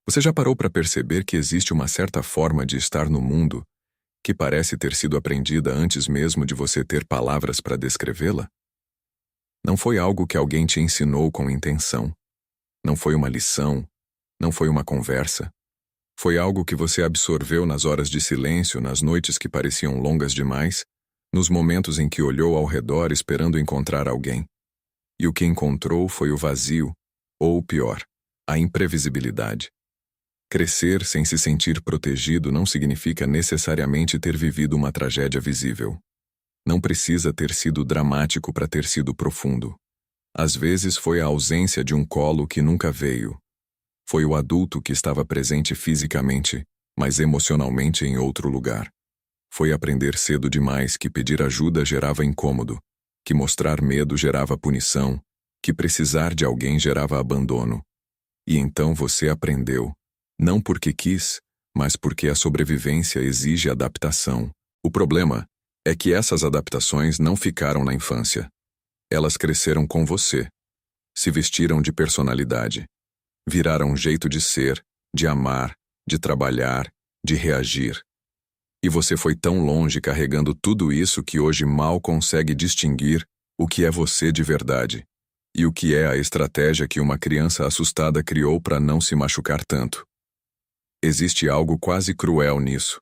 Você já parou para perceber que existe uma certa forma de estar no mundo que parece ter sido aprendida antes mesmo de você ter palavras para descrevê-la? Não foi algo que alguém te ensinou com intenção. Não foi uma lição. Não foi uma conversa. Foi algo que você absorveu nas horas de silêncio, nas noites que pareciam longas demais, nos momentos em que olhou ao redor esperando encontrar alguém. E o que encontrou foi o vazio, ou pior, a imprevisibilidade. Crescer sem se sentir protegido não significa necessariamente ter vivido uma tragédia visível. Não precisa ter sido dramático para ter sido profundo. Às vezes foi a ausência de um colo que nunca veio. Foi o adulto que estava presente fisicamente, mas emocionalmente em outro lugar. Foi aprender cedo demais que pedir ajuda gerava incômodo, que mostrar medo gerava punição, que precisar de alguém gerava abandono. E então você aprendeu, não porque quis, mas porque a sobrevivência exige adaptação. O problema é que essas adaptações não ficaram na infância. Elas cresceram com você. Se vestiram de personalidade. Viraram um jeito de ser, de amar, de trabalhar, de reagir. E você foi tão longe carregando tudo isso que hoje mal consegue distinguir o que é você de verdade e o que é a estratégia que uma criança assustada criou para não se machucar tanto. Existe algo quase cruel nisso.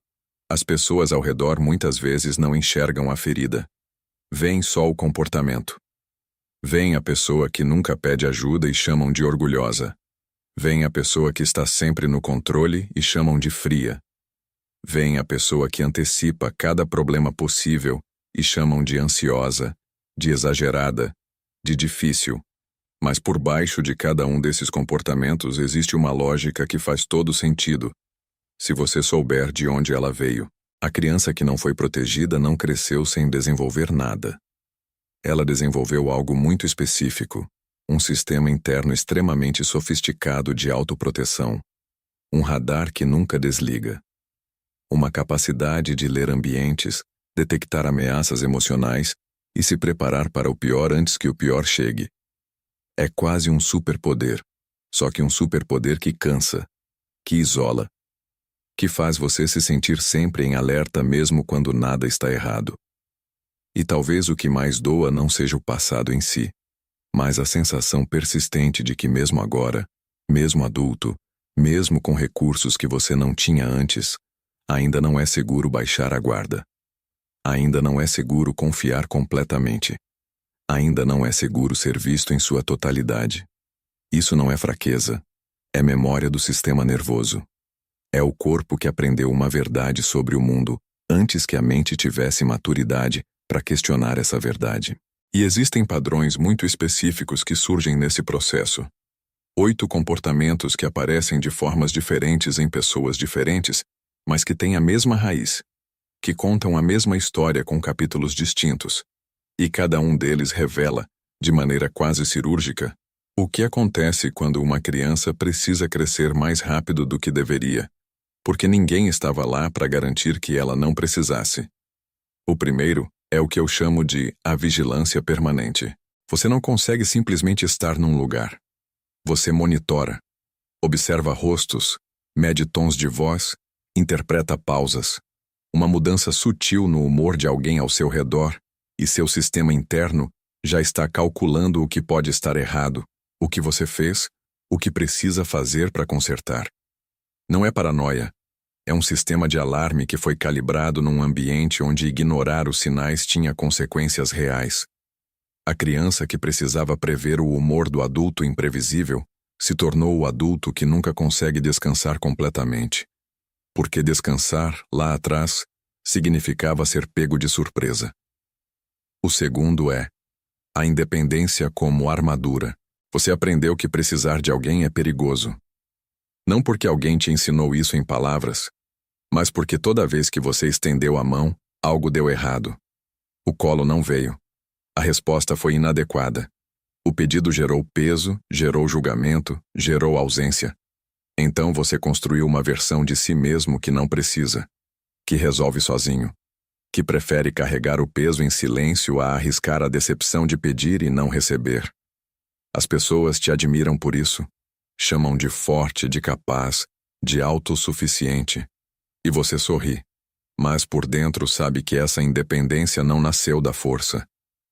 As pessoas ao redor muitas vezes não enxergam a ferida. Veem só o comportamento. Veem a pessoa que nunca pede ajuda e chamam de orgulhosa. Veem a pessoa que está sempre no controle e chamam de fria. Veem a pessoa que antecipa cada problema possível e chamam de ansiosa, de exagerada, de difícil. Mas por baixo de cada um desses comportamentos existe uma lógica que faz todo sentido, se você souber de onde ela veio. A criança que não foi protegida não cresceu sem desenvolver nada. Ela desenvolveu algo muito específico, um sistema interno extremamente sofisticado de autoproteção, um radar que nunca desliga, uma capacidade de ler ambientes, detectar ameaças emocionais e se preparar para o pior antes que o pior chegue. É quase um superpoder, só que um superpoder que cansa, que isola, que faz você se sentir sempre em alerta mesmo quando nada está errado. E talvez o que mais doa não seja o passado em si, mas a sensação persistente de que mesmo agora, mesmo adulto, mesmo com recursos que você não tinha antes, ainda não é seguro baixar a guarda. Ainda não é seguro confiar completamente. Ainda não é seguro ser visto em sua totalidade. Isso não é fraqueza. É memória do sistema nervoso. É o corpo que aprendeu uma verdade sobre o mundo antes que a mente tivesse maturidade para questionar essa verdade. E existem padrões muito específicos que surgem nesse processo. 8 comportamentos que aparecem de formas diferentes em pessoas diferentes, mas que têm a mesma raiz, que contam a mesma história com capítulos distintos. E cada um deles revela, de maneira quase cirúrgica, o que acontece quando uma criança precisa crescer mais rápido do que deveria, porque ninguém estava lá para garantir que ela não precisasse. O primeiro é o que eu chamo de a vigilância permanente. Você não consegue simplesmente estar num lugar. Você monitora, observa rostos, mede tons de voz, interpreta pausas, uma mudança sutil no humor de alguém ao seu redor, e seu sistema interno já está calculando o que pode estar errado, o que você fez, o que precisa fazer para consertar. Não é paranoia. É um sistema de alarme que foi calibrado num ambiente onde ignorar os sinais tinha consequências reais. A criança que precisava prever o humor do adulto imprevisível se tornou o adulto que nunca consegue descansar completamente. Porque descansar, lá atrás, significava ser pego de surpresa. O segundo é a independência como armadura. Você aprendeu que precisar de alguém é perigoso. Não porque alguém te ensinou isso em palavras, mas porque toda vez que você estendeu a mão, algo deu errado. O colo não veio. A resposta foi inadequada. O pedido gerou peso, gerou julgamento, gerou ausência. Então você construiu uma versão de si mesmo que não precisa, que resolve sozinho, que prefere carregar o peso em silêncio a arriscar a decepção de pedir e não receber. As pessoas te admiram por isso. Chamam de forte, de capaz, de autossuficiente. E você sorri. Mas por dentro sabe que essa independência não nasceu da força.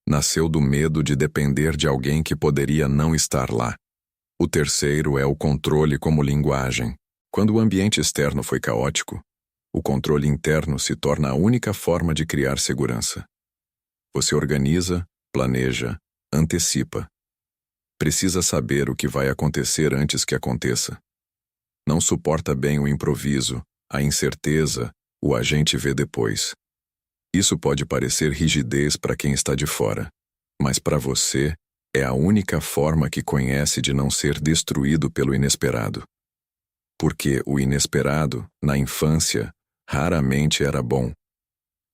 Nasceu do medo de depender de alguém que poderia não estar lá. O terceiro é o controle como linguagem. Quando o ambiente externo foi caótico, o controle interno se torna a única forma de criar segurança. Você organiza, planeja, antecipa. Precisa saber o que vai acontecer antes que aconteça. Não suporta bem o improviso, a incerteza, o agente vê depois. Isso pode parecer rigidez para quem está de fora, mas para você é a única forma que conhece de não ser destruído pelo inesperado. Porque o inesperado, na infância, raramente era bom.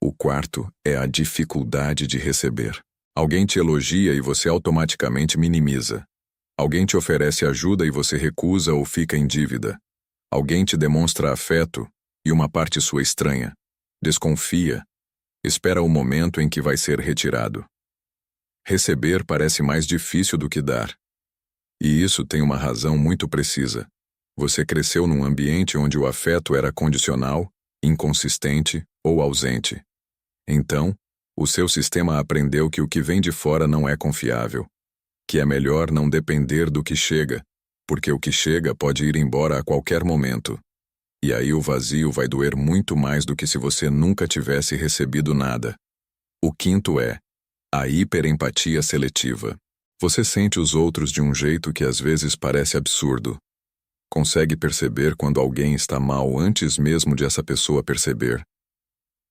O quarto é a dificuldade de receber. Alguém te elogia e você automaticamente minimiza. Alguém te oferece ajuda e você recusa ou fica em dívida. Alguém te demonstra afeto e uma parte sua estranha. Desconfia. Espera o momento em que vai ser retirado. Receber parece mais difícil do que dar. E isso tem uma razão muito precisa. Você cresceu num ambiente onde o afeto era condicional, inconsistente ou ausente. Então, o seu sistema aprendeu que o que vem de fora não é confiável, que é melhor não depender do que chega, porque o que chega pode ir embora a qualquer momento. E aí o vazio vai doer muito mais do que se você nunca tivesse recebido nada. O quinto é a hiperempatia seletiva. Você sente os outros de um jeito que às vezes parece absurdo. Consegue perceber quando alguém está mal antes mesmo de essa pessoa perceber.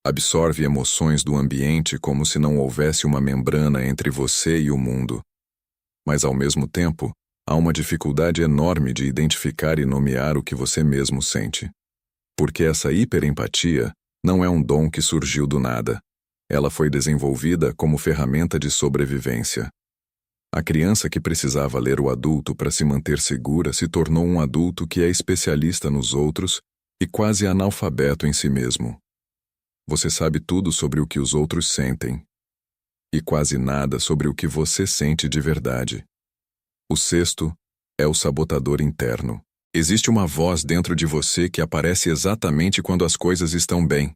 Absorve emoções do ambiente como se não houvesse uma membrana entre você e o mundo. Mas ao mesmo tempo, há uma dificuldade enorme de identificar e nomear o que você mesmo sente. Porque essa hiperempatia não é um dom que surgiu do nada. Ela foi desenvolvida como ferramenta de sobrevivência. A criança que precisava ler o adulto para se manter segura se tornou um adulto que é especialista nos outros e quase analfabeto em si mesmo. Você sabe tudo sobre o que os outros sentem e quase nada sobre o que você sente de verdade. O sexto é o sabotador interno. Existe uma voz dentro de você que aparece exatamente quando as coisas estão bem.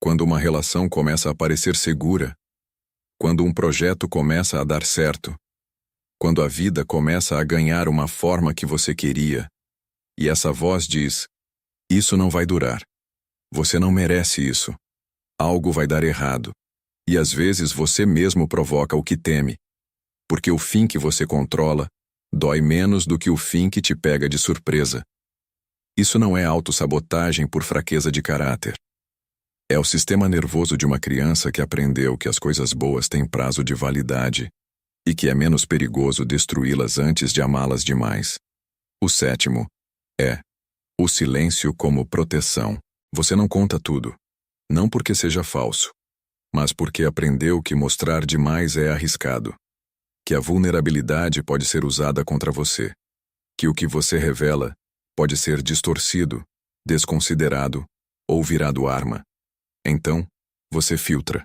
Quando uma relação começa a parecer segura. Quando um projeto começa a dar certo. Quando a vida começa a ganhar uma forma que você queria. E essa voz diz: isso não vai durar. Você não merece isso. Algo vai dar errado. E às vezes você mesmo provoca o que teme. Porque o fim que você controla dói menos do que o fim que te pega de surpresa. Isso não é autossabotagem por fraqueza de caráter. É o sistema nervoso de uma criança que aprendeu que as coisas boas têm prazo de validade e que é menos perigoso destruí-las antes de amá-las demais. O sétimo é o silêncio como proteção. Você não conta tudo. Não porque seja falso, mas porque aprendeu que mostrar demais é arriscado. Que a vulnerabilidade pode ser usada contra você. Que o que você revela pode ser distorcido, desconsiderado ou virado arma. Então, você filtra.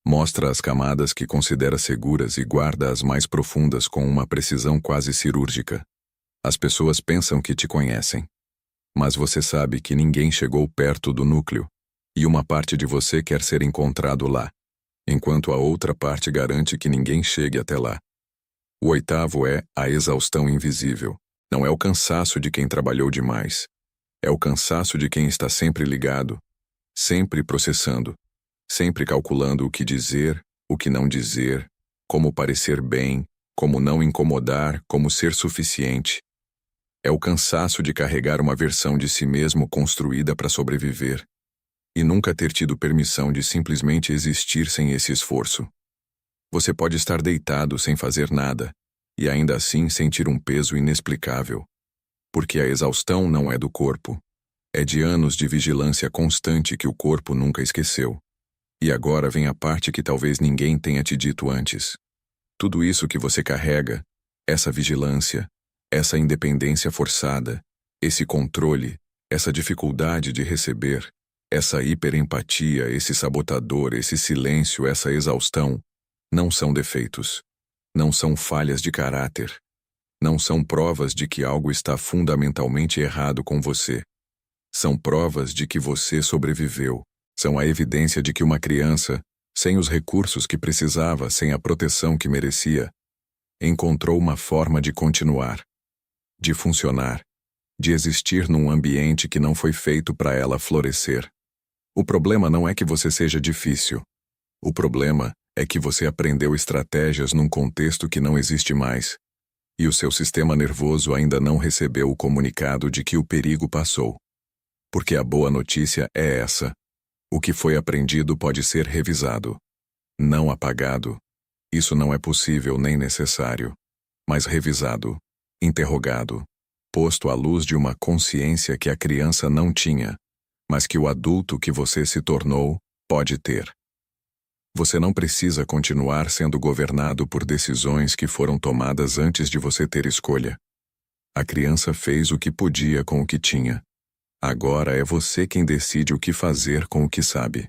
Mostra as camadas que considera seguras e guarda as mais profundas com uma precisão quase cirúrgica. As pessoas pensam que te conhecem. Mas você sabe que ninguém chegou perto do núcleo, e uma parte de você quer ser encontrado lá, enquanto a outra parte garante que ninguém chegue até lá. O oitavo é a exaustão invisível. Não é o cansaço de quem trabalhou demais. É o cansaço de quem está sempre ligado, sempre processando, sempre calculando o que dizer, o que não dizer, como parecer bem, como não incomodar, como ser suficiente. É o cansaço de carregar uma versão de si mesmo construída para sobreviver e nunca ter tido permissão de simplesmente existir sem esse esforço. Você pode estar deitado sem fazer nada e ainda assim sentir um peso inexplicável, porque a exaustão não é do corpo, é de anos de vigilância constante que o corpo nunca esqueceu. E agora vem a parte que talvez ninguém tenha te dito antes. Tudo isso que você carrega, essa vigilância, essa independência forçada, esse controle, essa dificuldade de receber, essa hiperempatia, esse sabotador, esse silêncio, essa exaustão, não são defeitos. Não são falhas de caráter. Não são provas de que algo está fundamentalmente errado com você. São provas de que você sobreviveu. São a evidência de que uma criança, sem os recursos que precisava, sem a proteção que merecia, encontrou uma forma de continuar, de funcionar, de existir num ambiente que não foi feito para ela florescer. O problema não é que você seja difícil. O problema é que você aprendeu estratégias num contexto que não existe mais, e o seu sistema nervoso ainda não recebeu o comunicado de que o perigo passou. Porque a boa notícia é essa: o que foi aprendido pode ser revisado. Não apagado. Isso não é possível nem necessário. Mas revisado, interrogado, posto à luz de uma consciência que a criança não tinha, mas que o adulto que você se tornou pode ter. Você não precisa continuar sendo governado por decisões que foram tomadas antes de você ter escolha. A criança fez o que podia com o que tinha. Agora é você quem decide o que fazer com o que sabe.